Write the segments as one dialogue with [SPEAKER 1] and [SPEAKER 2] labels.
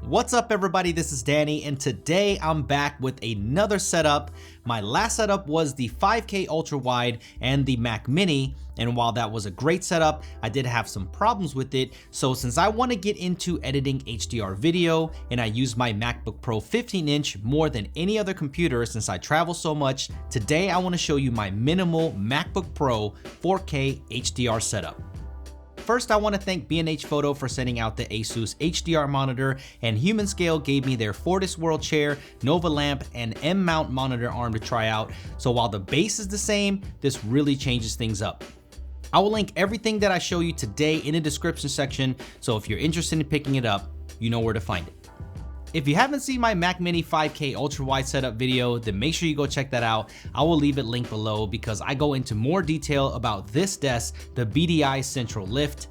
[SPEAKER 1] What's up everybody, this is Danny and today I'm back with another setup. My last setup was the 5K ultra wide and the Mac Mini, and while that was a great setup, I did have some problems with it. So since I want to get into editing HDR video and I use my MacBook Pro 15-inch more than any other computer since I travel so much, today I want to show you my minimal MacBook Pro 4K HDR setup. First, I want to thank B&H Photo for sending out the Asus HDR monitor, and Human Scale gave me their Fortis World Chair, Nova lamp, and M-mount monitor arm to try out. So while the base is the same, this really changes things up. I will link everything that I show you today in the description section, so if you're interested in picking it up, you know where to find it. If you haven't seen my Mac Mini 5K ultra wide setup video, then make sure you go check that out. I will leave it linked below because I go into more detail about this desk, the BDI Central Lift.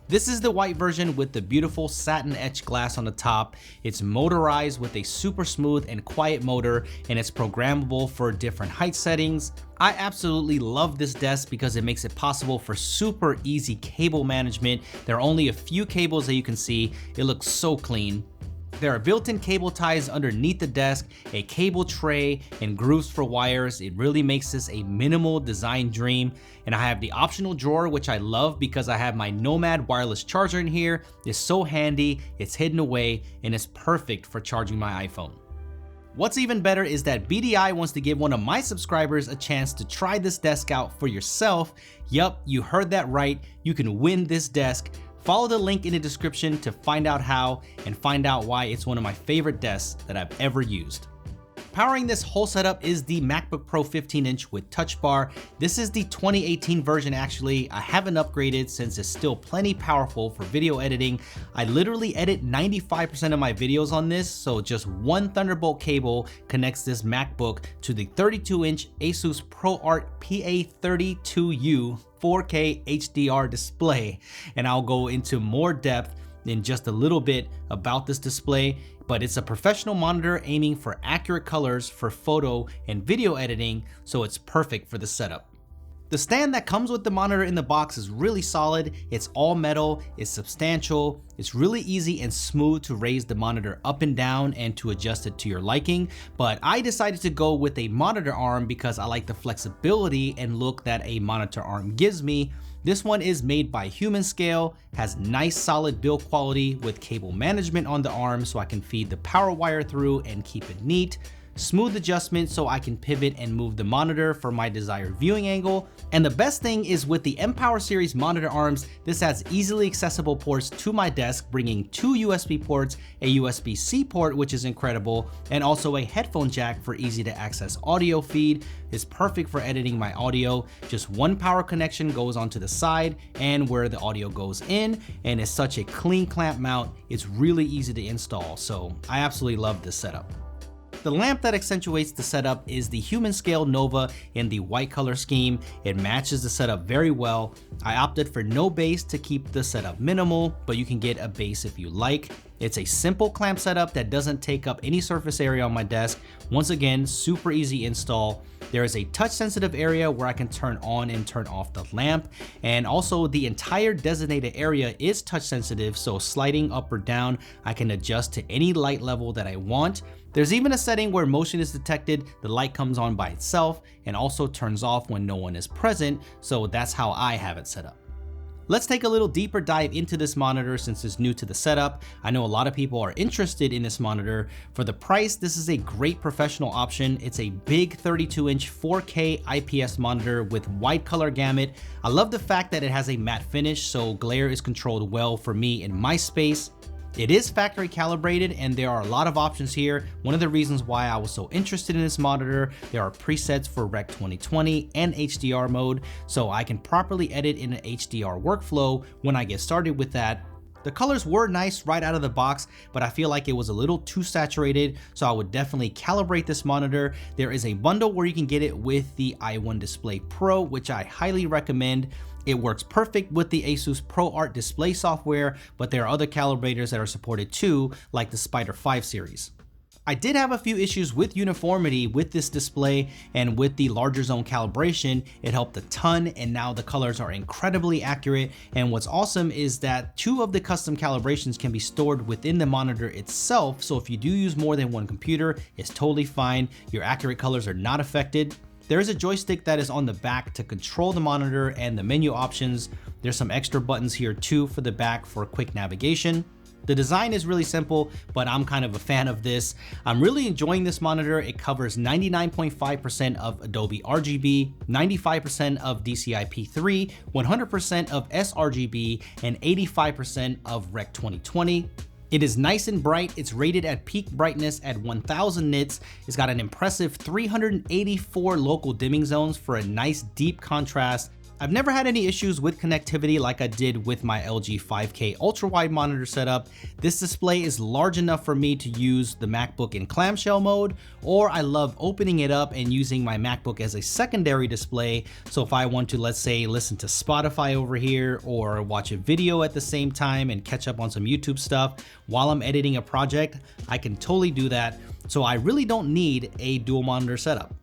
[SPEAKER 1] This is the white version with the beautiful satin etched glass on the top. It's motorized with a super smooth and quiet motor, and it's programmable for different height settings. I absolutely love this desk because it makes it possible for super easy cable management. There are only a few cables that you can see. It looks so clean. There are built-in cable ties underneath the desk, a cable tray, and grooves for wires. It really makes this a minimal design dream. And I have the optional drawer, which I love because I have my Nomad wireless charger in here. It's so handy, it's hidden away, and it's perfect for charging my iPhone. What's even better is that BDI wants to give one of my subscribers a chance to try this desk out for yourself. Yup, you heard that right, you can win this desk. Follow the link in the description to find out how and find out why it's one of my favorite desks that I've ever used. Powering this whole setup is the MacBook Pro 15-inch with Touch Bar. This is the 2018 version actually. I haven't upgraded since it's still plenty powerful for video editing. I literally edit 95% of my videos on this, so just one Thunderbolt cable connects this MacBook to the 32-inch Asus ProArt PA32U 4K HDR display, and I'll go into more depth in just a little bit about this display, but it's a professional monitor aiming for accurate colors for photo and video editing, so it's perfect for the setup. The stand that comes with the monitor in the box is really solid. It's all metal, it's substantial, it's really easy and smooth to raise the monitor up and down and to adjust it to your liking. But I decided to go with a monitor arm because I like the flexibility and look that a monitor arm gives me. This one is made by Human Scale, has nice solid build quality with cable management on the arm so I can feed the power wire through and keep it neat. Smooth adjustment so I can pivot and move the monitor for my desired viewing angle. And the best thing is with the M-Power series monitor arms, this has easily accessible ports to my desk, bringing 2 USB ports, a USB-C port, which is incredible, and also a headphone jack for easy to access audio feed. It's perfect for editing my audio. Just one power connection goes onto the side and where the audio goes in, and it's such a clean clamp mount. It's really easy to install, so I absolutely love this setup. The lamp that accentuates the setup is the Human Scale Nova in the white color scheme. It matches the setup very well. I opted for no base to keep the setup minimal, but you can get a base if you like. It's a simple clamp setup that doesn't take up any surface area on my desk. Once again, super easy install. There is a touch sensitive area where I can turn on and turn off the lamp, and also the entire designated area is touch sensitive, so sliding up or down, I can adjust to any light level that I want. There's even a setting where motion is detected, the light comes on by itself and also turns off when no one is present, so that's how I have it set up. Let's take a little deeper dive into this monitor since it's new to the setup. I know a lot of people are interested in this monitor. For the price, this is a great professional option. It's a big 32-inch 4K IPS monitor with wide color gamut. I love the fact that it has a matte finish, so glare is controlled well for me in my space. It is factory calibrated and there are a lot of options here. One of the reasons why I was so interested in this monitor, there are presets for Rec 2020 and HDR mode, so I can properly edit in an HDR workflow when I get started with that. The colors were nice right out of the box, but I feel like it was a little too saturated, so I would definitely calibrate this monitor. There is a bundle where you can get it with the i1 Display Pro, which I highly recommend. It works perfect with the Asus ProArt display software, but there are other calibrators that are supported too, like the Spider 5 series. I did have a few issues with uniformity with this display, and with the larger zone calibration, it helped a ton, and now the colors are incredibly accurate. And what's awesome is that 2 of the custom calibrations can be stored within the monitor itself, so if you do use more than one computer, it's totally fine. Your accurate colors are not affected. There is a joystick that is on the back to control the monitor and the menu options. There's some extra buttons here too for the back for quick navigation. The design is really simple, but I'm kind of a fan of this. I'm really enjoying this monitor. It covers 99.5% of Adobe RGB, 95% of DCI-P3, 100% of sRGB, and 85% of Rec 2020. It is nice and bright. It's rated at peak brightness at 1000 nits. It's got an impressive 384 local dimming zones for a nice deep contrast. I've never had any issues with connectivity like I did with my LG 5K ultra-wide monitor setup. This display is large enough for me to use the MacBook in clamshell mode, or I love opening it up and using my MacBook as a secondary display. So if I want to, let's say, listen to Spotify over here or watch a video at the same time and catch up on some YouTube stuff while I'm editing a project, I can totally do that. So I really don't need a dual monitor setup.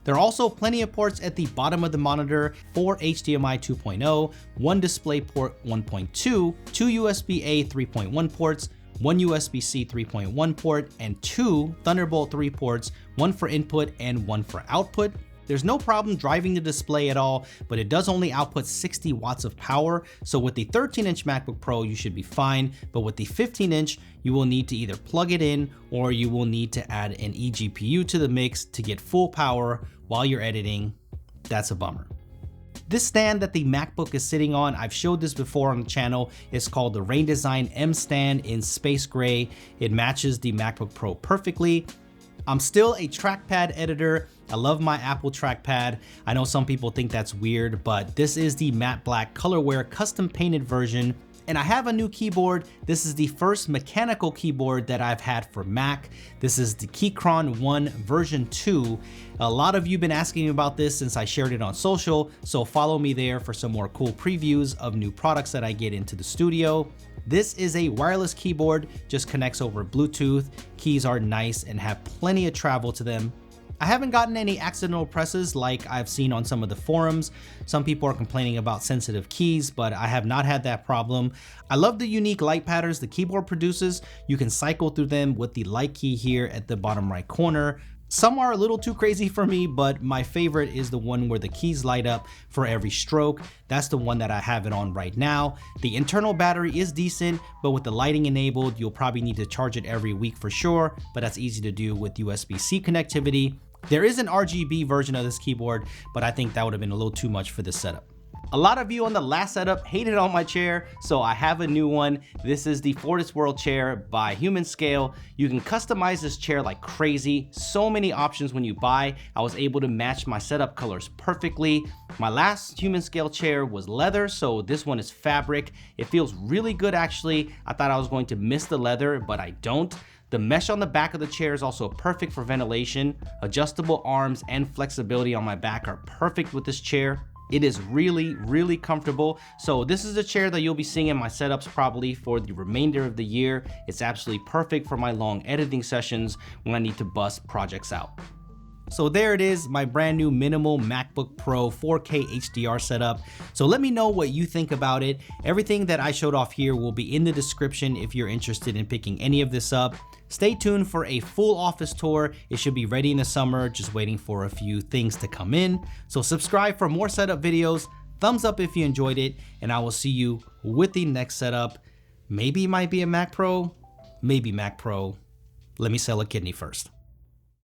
[SPEAKER 1] There are also plenty of ports at the bottom of the monitor: 4 HDMI 2.0, 1 DisplayPort 1.2, 2 USB-A 3.1 ports, 1 USB-C 3.1 port, and 2 Thunderbolt 3 ports, 1 for input and 1 for output. There's no problem driving the display at all, but it does only output 60 watts of power. So with the 13-inch MacBook Pro, you should be fine. But with the 15-inch, you will need to either plug it in or you will need to add an eGPU to the mix to get full power while you're editing. That's a bummer. This stand that the MacBook is sitting on, I've showed this before on the channel. It's called the Rain Design M Stand in Space Gray. It matches the MacBook Pro perfectly. I'm still a trackpad editor. I love my Apple trackpad. I know some people think that's weird, but this is the matte black colorware custom painted version. And I have a new keyboard. This is the first mechanical keyboard that I've had for Mac. This is the Keychron 1 version 2. A lot of you have been asking about this since I shared it on social, so follow me there for some more cool previews of new products that I get into the studio. This is a wireless keyboard, just connects over Bluetooth. Keys are nice and have plenty of travel to them. I haven't gotten any accidental presses like I've seen on some of the forums. Some people are complaining about sensitive keys, but I have not had that problem. I love the unique light patterns the keyboard produces. You can cycle through them with the light key here at the bottom right corner. Some are a little too crazy for me, but my favorite is the one where the keys light up for every stroke. That's the one that I have it on right now. The internal battery is decent, but with the lighting enabled, you'll probably need to charge it every week for sure, but that's easy to do with USB-C connectivity. There is an RGB version of this keyboard, but I think that would have been a little too much for this setup. A lot of you on the last setup hated on my chair, so I have a new one. This is the Fortis World chair by Humanscale. You can customize this chair like crazy. So many options when you buy. I was able to match my setup colors perfectly. My last Humanscale chair was leather, so this one is fabric. It feels really good actually. I thought I was going to miss the leather, but I don't. The mesh on the back of the chair is also perfect for ventilation. Adjustable arms and flexibility on my back are perfect with this chair. It is really, really comfortable. So this is a chair that you'll be seeing in my setups probably for the remainder of the year. It's absolutely perfect for my long editing sessions when I need to bust projects out. So there it is, my brand new minimal MacBook Pro 4K HDR setup. So let me know what you think about it. Everything that I showed off here will be in the description if you're interested in picking any of this up. Stay tuned for a full office tour. It should be ready in the summer, just waiting for a few things to come in. So subscribe for more setup videos. Thumbs up if you enjoyed it, and I will see you with the next setup. Maybe it might be a Mac Pro, maybe Mac Pro. Let me sell a kidney first.